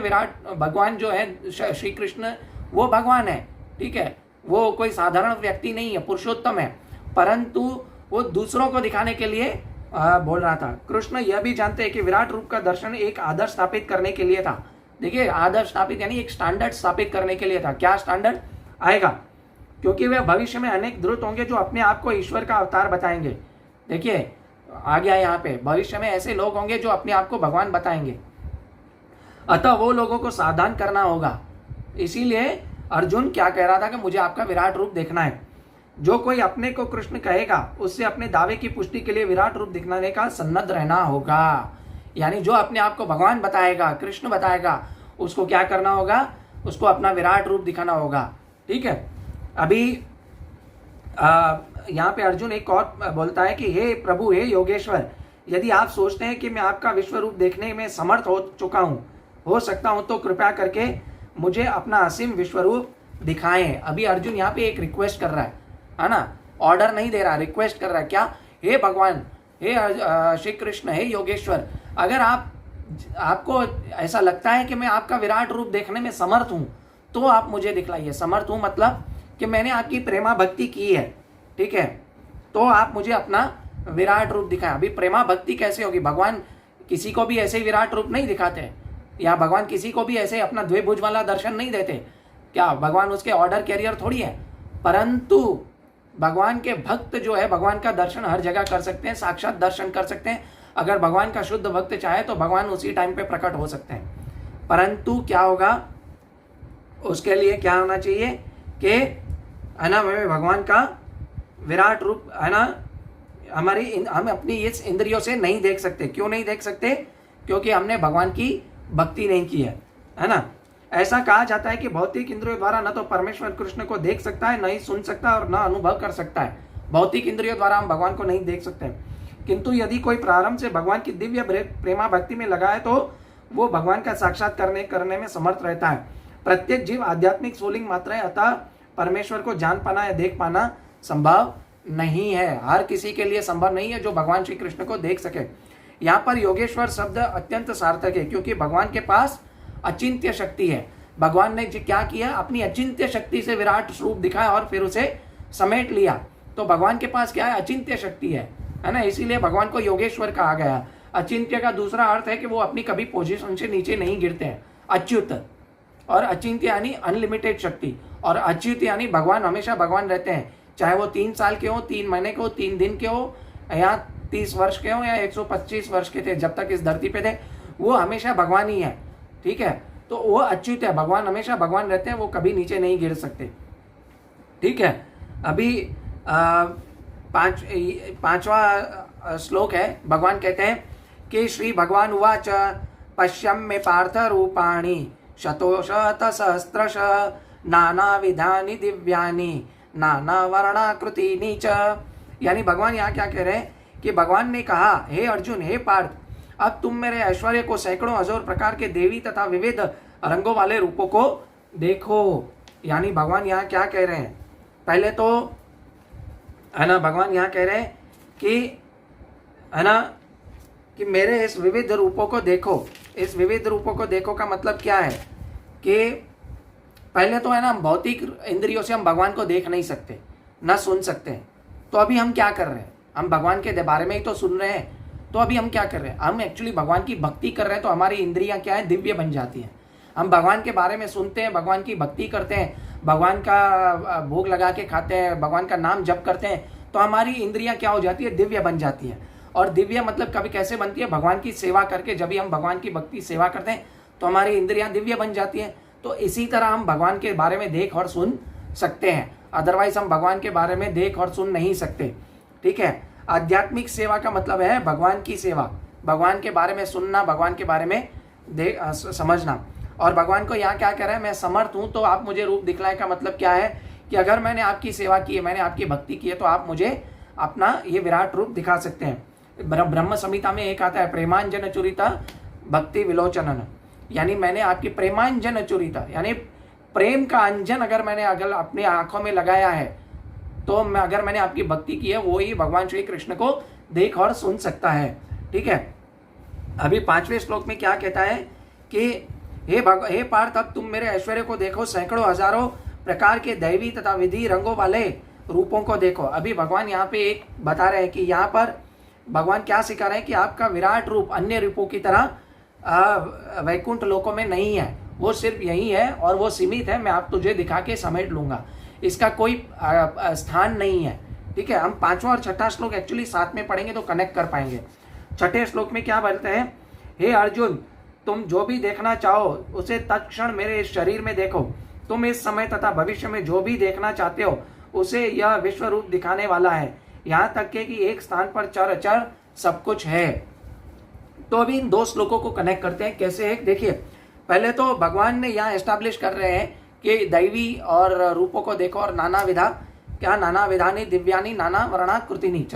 भगवान जो है श्री कृष्ण वो भगवान है, ठीक है, वो कोई साधारण व्यक्ति नहीं है, पुरुषोत्तम है, परंतु वो दूसरों को दिखाने के लिए बोल रहा था। कृष्ण यह भी जानते हैं कि विराट रूप का दर्शन एक आदर्श स्थापित करने के लिए था। देखिए, आदर्श स्थापित यानी एक स्टैंडर्ड स्थापित करने के लिए था। क्या स्टैंडर्ड आएगा? क्योंकि वे भविष्य में अनेक दूत होंगे जो अपने आप को ईश्वर का अवतार बताएंगे। देखिए आ गया यहाँ पे, भविष्य में ऐसे लोग होंगे जो अपने आप को भगवान बताएंगे, अतः वो लोगों को सावधान करना होगा। इसीलिए अर्जुन क्या कह रहा था कि मुझे आपका विराट रूप देखना है। जो कोई अपने को कृष्ण कहेगा उससे अपने दावे की पुष्टि के लिए विराट रूप दिखाने का सन्नद्ध रहना होगा। यानी जो अपने आप को भगवान बताएगा, कृष्ण बताएगा, उसको क्या करना होगा? उसको अपना विराट रूप दिखाना होगा। ठीक है, अभी यहाँ पे अर्जुन एक और बोलता है कि हे प्रभु, हे योगेश्वर, यदि आप सोचते हैं कि मैं आपका विश्व रूप देखने में समर्थ हो सकता हूँ तो कृपया करके मुझे अपना असीम विश्व रूप दिखाएं। अभी अर्जुन यहाँ पे एक रिक्वेस्ट कर रहा है ना, ऑर्डर नहीं दे रहा, रिक्वेस्ट कर रहा है। क्या? हे भगवान, हे श्री कृष्ण, हे योगेश्वर, अगर आपको ऐसा लगता है कि मैं आपका विराट रूप देखने में समर्थ हूँ तो आप मुझे दिखलाइए। समर्थ हूँ मतलब कि मैंने आपकी प्रेमा भक्ति की है, ठीक है, तो आप मुझे अपना विराट रूप दिखाएं। अभी प्रेमा भक्ति कैसे होगी? भगवान किसी को भी ऐसे ही विराट रूप नहीं दिखाते, या भगवान किसी को भी ऐसे अपना द्विभुज वाला दर्शन नहीं देते। क्या भगवान उसके ऑर्डर कैरियर थोड़ी है? परंतु भगवान के भक्त जो है भगवान का दर्शन हर जगह कर सकते हैं, साक्षात दर्शन कर सकते हैं। अगर भगवान का शुद्ध भक्त चाहे तो भगवान उसी टाइम पे प्रकट हो सकते हैं। परंतु क्या होगा? उसके लिए क्या होना चाहिए कि है ना, भगवान का विराट रूप है ना, हम अपनी इस इंद्रियों से नहीं देख सकते। क्यों नहीं देख सकते? क्योंकि हमने भगवान की भक्ति नहीं की है ना। ऐसा कहा जाता है कि भौतिक इंद्रियों द्वारा न तो परमेश्वर कृष्ण को देख सकता है, न ही सुन सकता और न अनुभव कर सकता है। भौतिक इंद्रियों द्वारा हम भगवान को नहीं देख सकते, किंतु यदि कोई प्रारंभ से भगवान की दिव्य प्रेमा भक्ति में लगा है तो वो भगवान का साक्षात करने में समर्थ रहता है। प्रत्येक जीव आध्यात्मिक सोलिंग मात्र है, अतः परमेश्वर को जान पाना या देख पाना संभव नहीं है। हर किसी के लिए संभव नहीं है जो भगवान श्री कृष्ण को देख सके। यहाँ पर योगेश्वर शब्द अत्यंत सार्थक है, क्योंकि भगवान के पास अचिंत्य शक्ति है। भगवान ने क्या किया? अपनी अचिंत्य शक्ति से विराट रूप दिखाया और फिर उसे समेट लिया। तो भगवान के पास क्या है? अचिंत्य शक्ति है ना। इसीलिए भगवान को योगेश्वर कहा गया। अचिंत्य का दूसरा अर्थ है कि वो अपनी कभी पोजीशन से नीचे नहीं गिरते हैं, अच्युत। और अचिंत्य यानी अनलिमिटेड शक्ति, और अच्युत यानी भगवान हमेशा भगवान रहते हैं, चाहे वो 3 साल के हो, 3 महीने के हो, 3 दिन के हो, या 30 वर्ष के हो, या 125 वर्ष के थे, जब तक इस धरती पे थे वो हमेशा भगवान ही है। ठीक है, तो वो अच्युत है, भगवान हमेशा भगवान रहते हैं, वो कभी नीचे नहीं गिर सकते। ठीक है, अभी पांचवा श्लोक है। भगवान कहते हैं कि श्री भगवान उवाच पश्यम में पार्थ रूपाणि शतोशत सहस्त्रश नाना विधानि दिव्यानि नाना वर्णाकृतिनि च। यानी भगवान यहाँ क्या कह रहे हैं कि भगवान ने कहा, हे अर्जुन, हे पार्थ, अब तुम मेरे ऐश्वर्य को सैकड़ों हजार प्रकार के देवी तथा विविध रंगों वाले रूपों को देखो। यानी भगवान यहाँ क्या कह रहे हैं? पहले तो है ना, भगवान यहाँ कह रहे हैं कि है ना, कि मेरे इस विविध रूपों को देखो। इस विविध रूपों को देखो का मतलब क्या है कि पहले तो है ना, भौतिक इंद्रियों से हम भगवान को देख नहीं सकते, ना सुन सकते हैं। तो अभी हम क्या कर रहे हैं? हम भगवान के बारे में ही तो सुन रहे हैं। तो अभी हम क्या कर रहे हैं? हम एक्चुअली भगवान की भक्ति कर रहे हैं, तो हमारी इंद्रियां क्या है? दिव्य बन जाती हैं। हम भगवान के बारे में सुनते हैं, भगवान की भक्ति करते हैं, भगवान का भोग लगा के खाते हैं, भगवान का नाम जप करते हैं, तो हमारी इंद्रियां क्या हो जाती है? दिव्य बन जाती है। और दिव्य मतलब कभी कैसे बनती है? भगवान की सेवा करके। जब भी हम भगवान की भक्ति सेवा करते हैं तो हमारी इंद्रियां दिव्य बन जाती हैं। तो इसी तरह हम भगवान के बारे में देख और सुन सकते हैं, अदरवाइज हम भगवान के बारे में देख और सुन नहीं सकते। ठीक है, आध्यात्मिक सेवा का मतलब है भगवान की सेवा, भगवान के बारे में सुनना, भगवान के बारे में समझना। और भगवान को यहाँ क्या कह रहा है? मैं समर्थ हूँ तो आप मुझे रूप दिखलाए का मतलब क्या है कि अगर मैंने आपकी सेवा की है, मैंने आपकी भक्ति की है, तो आप मुझे अपना ये विराट रूप दिखा सकते हैं। ब्रह्म संहिता में एक आता है, प्रेमांजन चुरिता भक्ति विलोचनन। यानी मैंने आपकी प्रेमांजन चुरिता, यानी प्रेम का अंजन अगर मैंने अपनी आंखों में लगाया है तो अगर मैंने आपकी भक्ति की है वो ही भगवान श्री कृष्ण को देख और सुन सकता है। ठीक है, अभी 5वें श्लोक में क्या कहता है कि हे पार्थ, अब तुम मेरे ऐश्वर्य को देखो, सैकड़ों हजारों प्रकार के दैवी तथा विधि रंगों वाले रूपों को देखो। अभी भगवान यहाँ पे एक बता रहे हैं कि यहाँ पर भगवान क्या सिखा रहे हैं कि आपका विराट रूप अन्य रूपों की तरह वैकुंठ लोकों में नहीं है, वो सिर्फ यही है और वो सीमित है। मैं आप तुझे दिखा के समेट लूंगा, इसका कोई स्थान नहीं है। ठीक है, हम 5वां और 6ठा श्लोक एक्चुअली साथ में पढ़ेंगे तो कनेक्ट कर पाएंगे। 6ठे श्लोक में क्या बोलते हैं, हे अर्जुन, तुम जो भी देखना चाहो उसे तत्क्षण मेरे इस शरीर में देखो। तुम इस समय तथा भविष्य में जो भी देखना चाहते हो उसे यह विश्व रूप दिखाने वाला है, यहाँ तक कि एक स्थान पर चर अचर सब कुछ है। तो अभी इन 2 श्लोकों को कनेक्ट करते हैं। कैसे है देखिए, पहले तो भगवान ने यहाँ एस्टैब्लिश कर रहे हैं कि दैवी और रूपों को देखो और नाना विधानी दिव्यानी नाना वर्णाकृति नीच,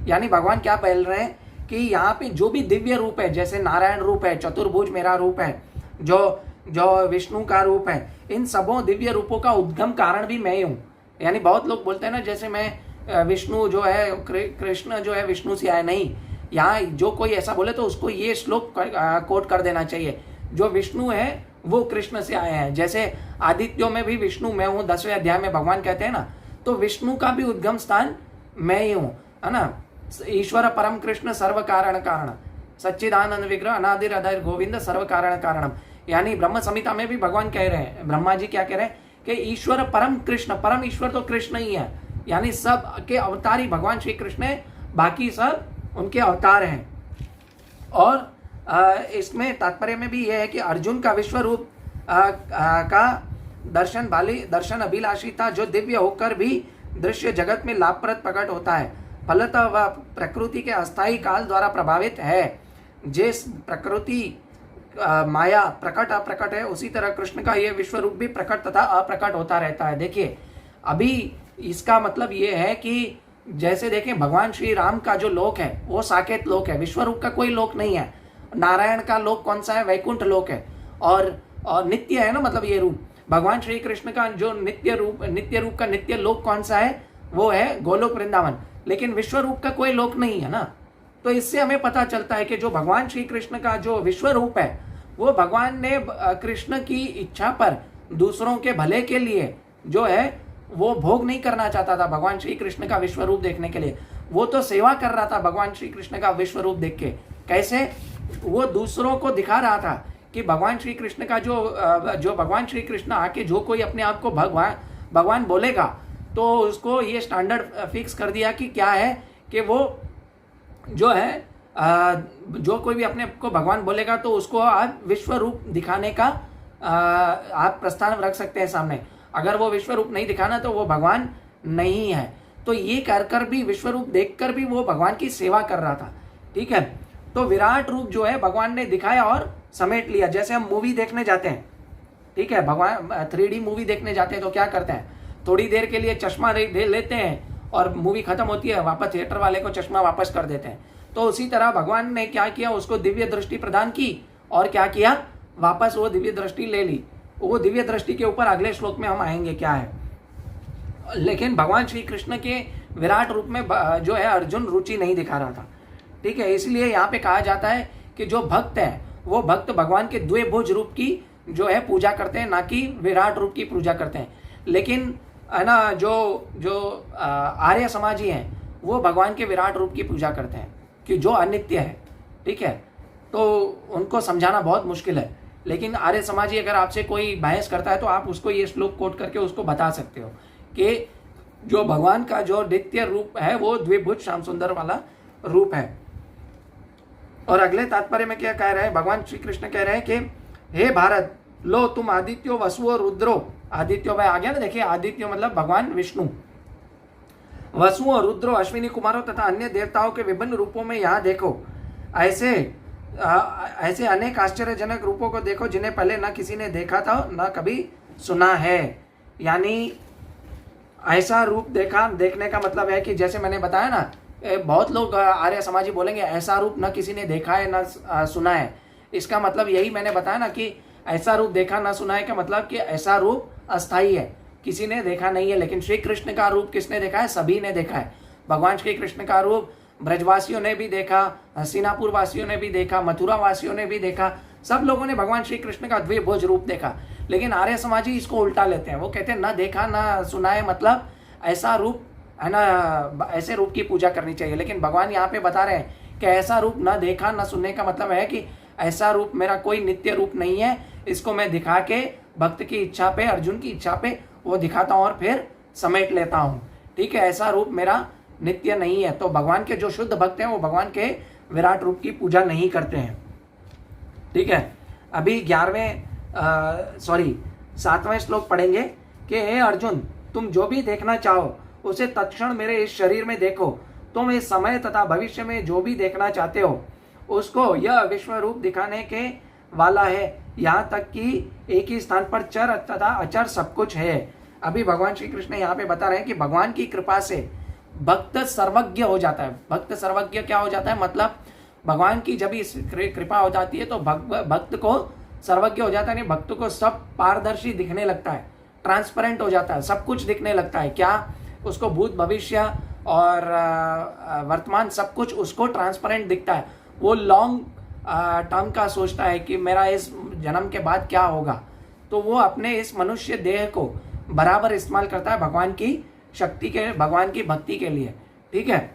यानी भगवान क्या बोल रहे हैं कि यहाँ पे जो भी दिव्य रूप है, जैसे नारायण रूप है, चतुर्भुज मेरा रूप है, जो विष्णु का रूप है, इन सबों दिव्य रूपों का उद्गम कारण भी मैं ही हूँ। यानी बहुत लोग बोलते हैं ना, जैसे मैं विष्णु जो है, कृष्ण जो है विष्णु से आया, नहीं। यहाँ जो कोई ऐसा बोले तो उसको ये श्लोक कोट कर देना चाहिए, जो विष्णु है वो कृष्ण से आए हैं। जैसे आदित्यों में भी विष्णु मैं हूँ, 10वें अध्याय में भगवान कहते हैं ना, तो विष्णु का भी उद्गम स्थान मैं ही हूँ, है ना। ईश्वर परम कृष्ण सर्व कारण कारण, सच्चिदानंद विग्रह अनादिर अधर गोविंद सर्व कारण कारणम। यानी ब्रह्म संहिता में भी भगवान कह रहे हैं, ब्रह्मा जी क्या कह रहे हैं कि ईश्वर परम कृष्ण, परम ईश्वर तो कृष्ण ही है, यानी सब के अवतार ही भगवान श्री कृष्ण है, बाकी सब उनके अवतार हैं। और इसमें तात्पर्य में भी यह है कि अर्जुन का विश्व रूप का दर्शन अभिलाषी था, जो दिव्य होकर भी दृश्य जगत में लाभप्रद प्रकट होता है। फलतः वह प्रकृति के अस्थायी काल द्वारा प्रभावित है। जिस प्रकृति माया प्रकट अप्रकट है, उसी तरह कृष्ण का यह विश्व रूप भी प्रकट तथा अप्रकट होता रहता है। देखिए, अभी इसका मतलब ये है कि जैसे देखें, भगवान श्री राम का जो लोक है वो साकेत लोक है, विश्व रूप का कोई लोक नहीं है। नारायण का लोक कौन सा है, वैकुंठ लोक है, और नित्य है ना, मतलब ये रूप। भगवान श्री कृष्ण का जो नित्य रूप का नित्य लोक कौन सा है, वो है गोलोक वृंदावन, लेकिन विश्व रूप का कोई लोक नहीं है ना। तो इससे हमें पता चलता है कि जो भगवान श्री कृष्ण का जो विश्व रूप है, वो भगवान ने कृष्ण की इच्छा पर दूसरों के भले के लिए जो है वो भोग नहीं करना चाहता था भगवान श्री कृष्ण का विश्व रूप देखने के लिए, वो तो सेवा कर रहा था भगवान श्री कृष्ण का विश्व रूप देख के। कैसे, वो दूसरों को दिखा रहा था कि भगवान श्री कृष्ण का जो भगवान श्री कृष्ण आके जो कोई अपने आप को भगवान बोलेगा, तो उसको ये स्टैंडर्ड फिक्स कर दिया कि क्या है कि वो जो है जो कोई भी अपने को भगवान बोलेगा तो उसको आप विश्व रूप दिखाने का आप प्रस्ताव रख सकते हैं सामने। अगर वो विश्व रूप नहीं दिखाना तो वो भगवान नहीं है। तो ये कर भी, विश्व रूप देखकर भी वो भगवान की सेवा कर रहा था। ठीक है, तो विराट रूप जो है भगवान ने दिखाया और समेट लिया। जैसे हम मूवी देखने जाते हैं, ठीक है, भगवान 3D मूवी देखने जाते हैं तो क्या करते हैं, थोड़ी देर के लिए चश्मा लेते हैं और मूवी खत्म होती है, वापस थिएटर वाले को चश्मा वापस कर देते हैं। तो उसी तरह भगवान ने क्या किया, उसको दिव्य दृष्टि प्रदान की और क्या किया, वापस वो दिव्य दृष्टि ले ली। वो दिव्य दृष्टि के ऊपर अगले श्लोक में हम आएंगे क्या है। लेकिन भगवान श्री कृष्ण के विराट रूप में जो है अर्जुन रुचि नहीं दिखा रहा था। ठीक है, इसलिए यहाँ पे कहा जाता है कि जो भक्त है वो भक्त भगवान के द्विभुज रूप की जो है पूजा करते हैं, ना कि विराट रूप की पूजा करते हैं। लेकिन है ना, जो आर्य समाजी हैं वो भगवान के विराट रूप की पूजा करते हैं कि जो अनित्य है। ठीक है, तो उनको समझाना बहुत मुश्किल है। लेकिन आर्य समाजी अगर आपसे कोई बहस करता है तो आप उसको ये श्लोक कोट करके उसको बता सकते हो कि जो भगवान का जो नित्य रूप है वो द्विभुज श्याम सुंदर वाला रूप है। और अगले तात्पर्य में क्या कह रहे हैं, भगवान श्री कृष्ण कह रहे हैं कि हे भारत, लो तुम आदित्यो वसुओ रुद्रो, आदित्यो भाई आ गया ना, देखिए आदित्यो मतलब भगवान विष्णु, वसुओ रुद्रो अश्विनी कुमारों तथा अन्य देवताओं के विभिन्न रूपों में यहाँ देखो। ऐसे अनेक आश्चर्यजनक रूपों को देखो जिन्हें पहले न किसी ने देखा था न कभी सुना है। यानी ऐसा रूप देखने का मतलब है कि जैसे मैंने बताया ना, बहुत लोग आर्य समाजी बोलेंगे ऐसा रूप न किसी ने देखा है न सुना है। इसका मतलब यही मैंने बताया ना कि ऐसा रूप देखा ना सुना है का मतलब कि ऐसा रूप अस्थाई है, किसी ने देखा नहीं है, लेकिन श्री कृष्ण का रूप किसने देखा है? सभी ने देखा है। भगवान श्री कृष्ण का रूप ब्रजवासियों ने भी देखा, हस्तिनापुर वासियों ने भी देखा, मथुरा वासियों ने भी देखा, सब लोगों ने भगवान श्री कृष्ण का द्विभुज रूप देखा। लेकिन आर्य समाजी इसको उल्टा लेते हैं, वो कहते हैं ना देखा ना सुना है, मतलब ऐसा रूप है ना, ऐसे रूप की पूजा करनी चाहिए। लेकिन भगवान यहाँ पे बता रहे हैं कि ऐसा रूप ना देखा ना सुनने का मतलब है कि ऐसा रूप मेरा कोई नित्य रूप नहीं है, इसको मैं दिखा के भक्त की इच्छा पे, अर्जुन की इच्छा पे वो दिखाता हूँ और फिर समेट लेता हूँ। ठीक है, ऐसा रूप मेरा नित्य नहीं है। तो भगवान के जो शुद्ध भक्त हैं वो भगवान के विराट रूप की पूजा नहीं करते हैं। ठीक है, अभी 7वें श्लोक पढ़ेंगे कि हे अर्जुन, तुम जो भी देखना चाहो उसे तत्क्षण मेरे इस शरीर में देखो। तुम इस समय तथा भविष्य में जो भी देखना चाहते हो उसको यह विश्व रूप दिखाने के वाला है। यहाँ तक कि एक ही स्थान पर चर तथा अचर सब कुछ है। अभी भगवान श्री कृष्ण यहाँ पे बता रहे हैं कि भगवान की कृपा से भक्त सर्वज्ञ हो जाता है। भक्त सर्वज्ञ क्या हो जाता है? मतलब भगवान की जब इस कृपा हो जाती है तो भक्त को सर्वज्ञ हो जाता है, नहीं भक्त को सब पारदर्शी दिखने लगता है, ट्रांसपेरेंट हो जाता है, सब कुछ दिखने लगता है। क्या? उसको भूत भविष्य और वर्तमान सब कुछ उसको ट्रांसपेरेंट दिखता है। वो लॉन्ग टर्म का सोचता है कि मेरा इस जन्म के बाद क्या होगा, तो वो अपने इस मनुष्य देह को बराबर इस्तेमाल करता है भगवान की शक्ति के, भगवान की भक्ति के लिए। ठीक है,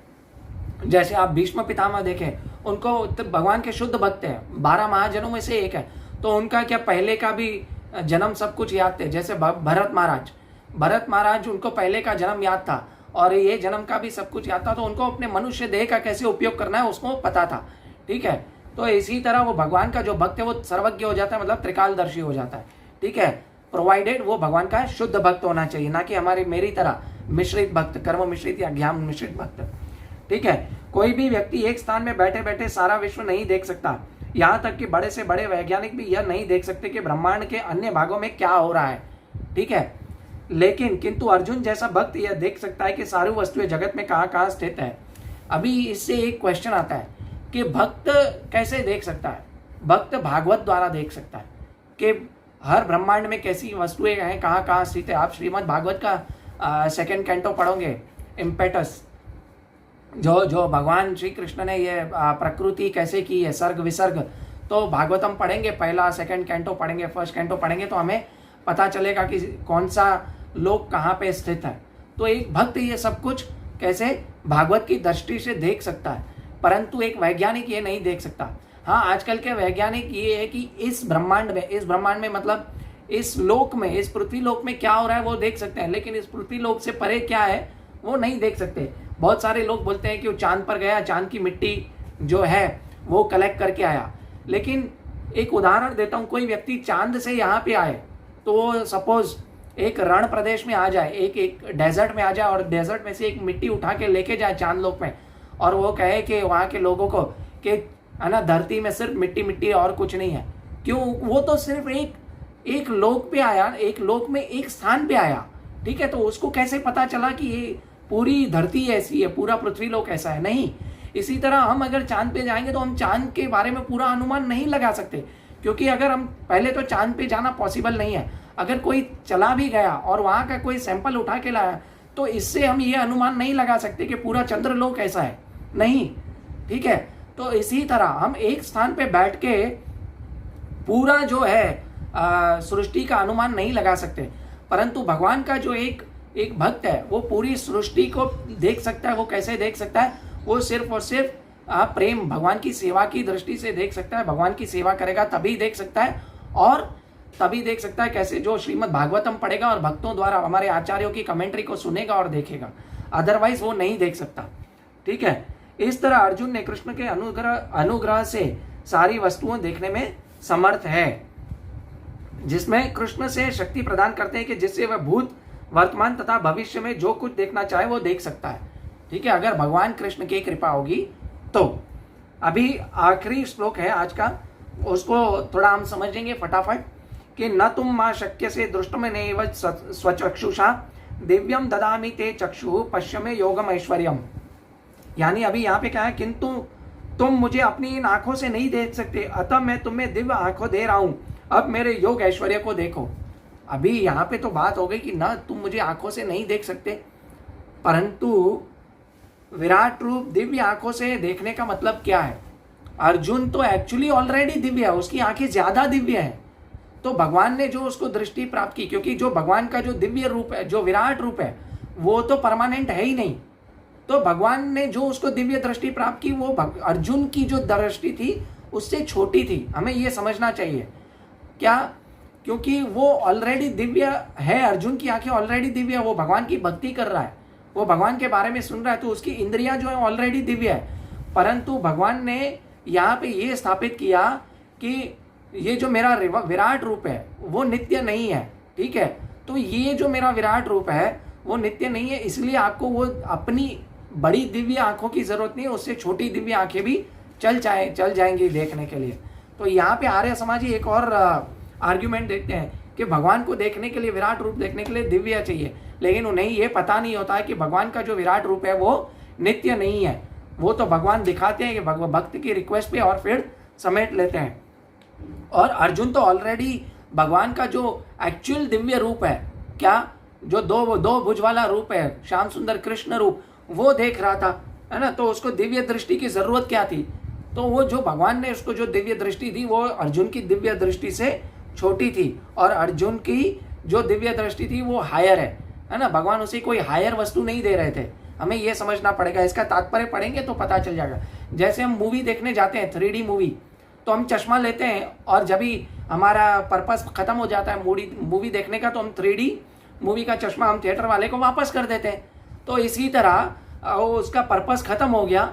जैसे आप भीष्म पितामह देखें, उनको भगवान के शुद्ध भक्त हैं, 12 महाजनों में से एक है, तो उनका क्या पहले का भी जन्म सब कुछ याद थे। जैसे भरत महाराज उनको पहले का जन्म याद था और ये जन्म का भी सब कुछ याद था, तो उनको अपने मनुष्य देह का कैसे उपयोग करना है उसको पता था। ठीक है, तो इसी तरह वो भगवान का जो भक्त है वो सर्वज्ञ हो जाता है, मतलब त्रिकालदर्शी हो जाता है। ठीक है, प्रोवाइडेड वो भगवान का शुद्ध भक्त होना चाहिए, ना कि मेरी तरह मिश्रित भक्त, कर्म मिश्रित या ज्ञान मिश्रित भक्त। ठीक है, कोई भी व्यक्ति एक स्थान में बैठे बैठे सारा विश्व नहीं देख सकता। यहाँ तक कि बड़े से बड़े वैज्ञानिक भी यह नहीं देख सकते कि ब्रह्मांड के अन्य भागों में क्या हो रहा है। ठीक है, लेकिन किंतु अर्जुन जैसा भक्त यह देख सकता है कि सारी वस्तुएं जगत में कहाँ कहाँ स्थित है। अभी इससे एक क्वेश्चन आता है कि भक्त कैसे देख सकता है? भक्त भागवत द्वारा देख सकता है कि हर ब्रह्मांड में कैसी वस्तुएं हैं, कहाँ कहाँ स्थित है। आप श्रीमद् भागवत का 2nd कैंटो पढ़ोगे, इम्पेटस, जो भगवान श्री कृष्ण ने ये प्रकृति कैसे की है, सर्ग विसर्ग, तो भागवतम पढ़ेंगे, पहला 2nd कैंटो पढ़ेंगे, 1st कैंटो पढ़ेंगे, तो हमें पता चलेगा कि कौन सा लोक कहाँ पे स्थित है। तो एक भक्त ये सब कुछ कैसे भागवत की दृष्टि से देख सकता है, परंतु एक वैज्ञानिक ये नहीं देख सकता। हाँ, आजकल के वैज्ञानिक ये है कि इस ब्रह्मांड में मतलब इस लोक में, इस पृथ्वी लोक में क्या हो रहा है वो देख सकते हैं, लेकिन इस पृथ्वी लोक से परे क्या है वो नहीं देख सकते। बहुत सारे लोग बोलते हैं कि वो चांद पर गया, चांद की मिट्टी जो है वो कलेक्ट करके आया। लेकिन एक उदाहरण देता हूँ, कोई व्यक्ति चांद से यहाँ पे आए तो सपोज एक रण प्रदेश में आ जाए, एक डेजर्ट में आ जाए और डेजर्ट में से एक मिट्टी उठा के लेके जाए चांद लोक में, और वो कहे कि वहाँ के लोगों को कि है ना धरती में सिर्फ मिट्टी मिट्टी और कुछ नहीं है। क्यों? वो तो सिर्फ एक लोक पे आया, एक लोक में एक स्थान पे आया। ठीक है, तो उसको कैसे पता चला कि ये पूरी धरती ऐसी है, पूरा पृथ्वी लोक ऐसा है? नहीं। इसी तरह हम अगर चांद पे जाएंगे तो हम चांद के बारे में पूरा अनुमान नहीं लगा सकते, क्योंकि अगर हम पहले तो चांद पे जाना पॉसिबल नहीं है। अगर कोई चला भी गया और वहाँ का कोई सैंपल उठा के लाया तो इससे हम ये अनुमान नहीं लगा सकते कि पूरा चंद्रलोक ऐसा है, नहीं। ठीक है, तो इसी तरह हम एक स्थान पे बैठ के पूरा जो है सृष्टि का अनुमान नहीं लगा सकते, परंतु भगवान का जो एक भक्त है वो पूरी सृष्टि को देख सकता है। वो कैसे देख सकता है? वो सिर्फ और सिर्फ प्रेम, भगवान की सेवा की दृष्टि से देख सकता है। भगवान की सेवा करेगा तभी देख सकता है, और तभी देख सकता है कैसे? जो श्रीमद् भागवतम पढ़ेगा और भक्तों द्वारा हमारे आचार्यों की कमेंट्री को सुनेगा और देखेगा, अदरवाइज वो नहीं देख सकता। ठीक है, इस तरह अर्जुन ने कृष्ण के अनुग्रह से सारी वस्तुओं देखने में समर्थ है, जिसमें कृष्ण से शक्ति प्रदान करते हैं कि जिससे वह भूत, वर्तमान तथा भविष्य में जो कुछ देखना चाहे वो देख सकता है। ठीक है, अगर भगवान कृष्ण की कृपा होगी तो। अभी आखिरी श्लोक है आज का, उसको थोड़ा हम समझेंगे फटाफट कि न तुम मां शक्य से दृष्टमेनैव स्वचक्षुषा दिव्यम ददामि ते चक्षु पश्यमे योगम ऐश्वर्यम। यानी अभी यहाँ पे क्या है, किंतु तुम मुझे अपनी इन आंखों से नहीं देख सकते, अतः मैं तुम्हें दिव्य आंखों दे रहा हूं, अब मेरे योग ऐश्वर्य को देखो। अभी यहाँ पे तो बात हो गई कि ना तुम मुझे आंखों से नहीं देख सकते, परंतु विराट रूप दिव्य आंखों से देखने का मतलब क्या है? अर्जुन तो एक्चुअली ऑलरेडी दिव्य है, उसकी आंखें ज्यादा दिव्य है। तो भगवान ने जो उसको दृष्टि प्राप्त की, क्योंकि जो भगवान का जो दिव्य रूप है, जो विराट रूप है, वो तो परमानेंट है ही नहीं। तो भगवान ने जो उसको दिव्य दृष्टि प्राप्त की, वो अर्जुन की जो दृष्टि थी उससे छोटी थी। हमें ये समझना चाहिए क्या? क्योंकि वो ऑलरेडी दिव्य है, अर्जुन की आंखें ऑलरेडी दिव्य है, वो भगवान की भक्ति कर रहा है, वो भगवान के बारे में सुन रहा है, तो उसकी इंद्रियां जो है ऑलरेडी दिव्य है। परंतु भगवान ने यहाँ पे ये स्थापित किया कि ये जो मेरा विराट रूप है वो नित्य नहीं है, ठीक है? तो ये जो मेरा विराट रूप है वो नित्य नहीं है, इसलिए आपको वो अपनी बड़ी दिव्य आंखों की जरूरत नहीं है, उससे छोटी दिव्य आंखें भी चल जाएंगी देखने के लिए। तो यहाँ पे आर्य समाजी एक और आर्ग्यूमेंट देखते हैं कि भगवान को देखने के लिए, विराट रूप देखने के लिए दिव्य चाहिए, लेकिन उन्हें ये पता नहीं होता है कि भगवान का जो विराट रूप है वो नित्य नहीं है। वो तो भगवान दिखाते हैं कि भक्त की रिक्वेस्ट पे और फिर समेट लेते हैं। और अर्जुन तो ऑलरेडी भगवान का जो एक्चुअल दिव्य रूप है, क्या जो दो भुज वाला रूप है, श्याम सुंदर कृष्ण रूप, वो देख रहा था, है ना? तो उसको दिव्य दृष्टि की जरूरत क्या थी? तो वो जो भगवान ने उसको जो दिव्य दृष्टि दी वो अर्जुन की दिव्य दृष्टि से छोटी थी, और अर्जुन की जो दिव्य दृष्टि थी वो हायर है ना? भगवान उसे कोई हायर वस्तु नहीं दे रहे थे। हमें ये समझना पड़ेगा, इसका तात्पर्य पढ़ेंगे तो पता चल जाएगा। जैसे हम मूवी देखने जाते हैं 3D मूवी, तो हम चश्मा लेते हैं, और जब भी हमारा पर्पस खत्म हो जाता है मूवी देखने का, तो हम 3D मूवी का चश्मा हम थिएटर वाले को वापस कर देते हैं। तो इसी तरह उसका पर्पस खत्म हो गया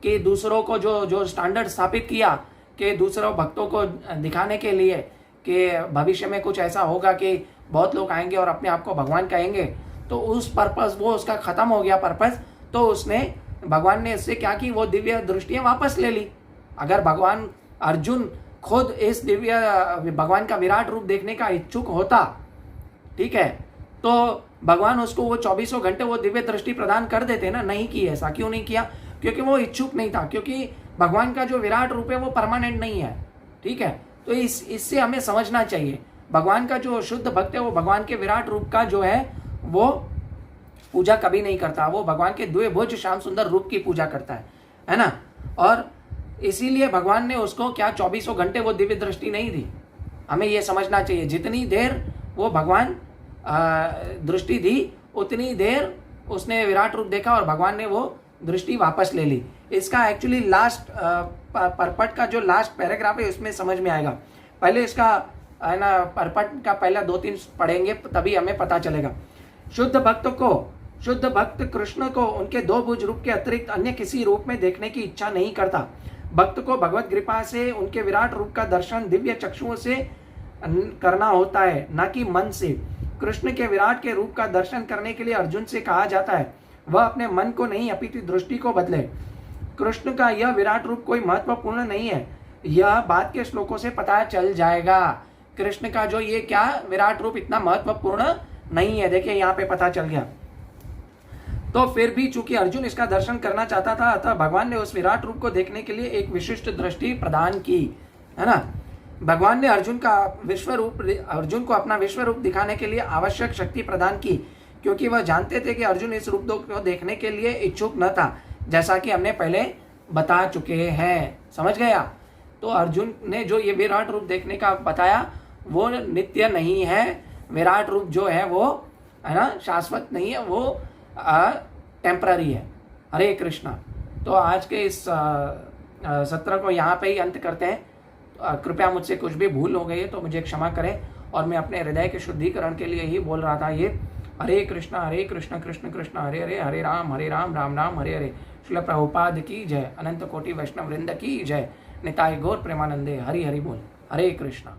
कि दूसरों को जो स्टैंडर्ड स्थापित किया कि दूसरों भक्तों को दिखाने के लिए कि भविष्य में कुछ ऐसा होगा कि बहुत लोग आएंगे और अपने आप को भगवान कहेंगे, तो उस पर्पस वो उसका खत्म हो गया पर्पस। तो उसने भगवान ने इससे क्या की, वो दिव्य दृष्टियां वापस ले ली। अगर भगवान अर्जुन खुद इस दिव्य भगवान का विराट रूप देखने का इच्छुक होता, ठीक है, तो भगवान उसको वो 24 घंटे वो दिव्य दृष्टि प्रदान कर देते ना। नहीं की ऐसा, क्यों नहीं किया? क्योंकि वो इच्छुक नहीं था, क्योंकि भगवान का जो विराट रूप है वो परमानेंट नहीं है, ठीक है? तो इससे हमें समझना चाहिए, भगवान का जो शुद्ध भक्त है वो भगवान के विराट रूप का जो है वो पूजा कभी नहीं करता, वो भगवान के द्विभुज श्याम सुंदर रूप की पूजा करता है ना? और इसीलिए भगवान ने उसको क्या 24 घंटे वो दिव्य दृष्टि नहीं दी। हमें ये समझना चाहिए, जितनी देर वो भगवान दृष्टि दी उतनी देर उसने विराट रूप देखा और भगवान ने वो दृष्टि वापस ले ली। इसका एक्चुअली लास्ट परपट का जो लास्ट पैराग्राफ है उसमें समझ में आएगा। पहले इसका है ना परपट का पहला 2-3 पढ़ेंगे तभी हमें पता चलेगा। शुद्ध भक्त कृष्ण को उनके 2 भुज रूप के अतिरिक्त अन्य किसी रूप में देखने की इच्छा नहीं करता। भक्त को भगवत कृपा से उनके विराट रूप का दर्शन दिव्य चक्षुओं से करना होता है, न कि मन से। कृष्ण के विराट के रूप का दर्शन करने के लिए अर्जुन से कहा जाता है वह अपने मन को नहीं अपितु दृष्टि को बदले। कृष्ण का यह विराट रूप कोई महत्वपूर्ण नहीं है, यह बात के श्लोकों से पता चल जाएगा। कृष्ण का जो ये क्या विराट रूप इतना महत्वपूर्ण नहीं है, देखिए यहाँ पे पता चल गया। तो फिर भी चूंकि अर्जुन इसका दर्शन करना चाहता था, अतः भगवान ने उस विराट रूप को देखने के लिए एक विशिष्ट दृष्टि प्रदान की, है ना? भगवान ने अर्जुन को अपना विश्व रूप दिखाने के लिए आवश्यक शक्ति प्रदान की, क्योंकि वह जानते थे कि अर्जुन इस रूप को देखने के लिए इच्छुक न था, जैसा कि हमने पहले बता चुके हैं। समझ गया? तो अर्जुन ने जो ये विराट रूप देखने का बताया वो नित्य नहीं है, विराट रूप जो है वो है ना शाश्वत नहीं है, वो टेम्पररी है। हरे कृष्णा। तो आज के इस सत्र को यहाँ पे ही अंत करते हैं। कृपया मुझसे कुछ भी भूल हो गई है तो मुझे क्षमा करें, और मैं अपने हृदय के शुद्धिकरण के लिए ही बोल रहा था ये। हरे कृष्ण कृष्ण कृष्ण हरे हरे, हरे राम राम राम हरे हरे। श्रील प्रभुपाद की जय, अनंत कोटि वैष्णव वृंद की जय, निताय गौर प्रेमानंदे, हरि हरि बोल। हरे कृष्णा।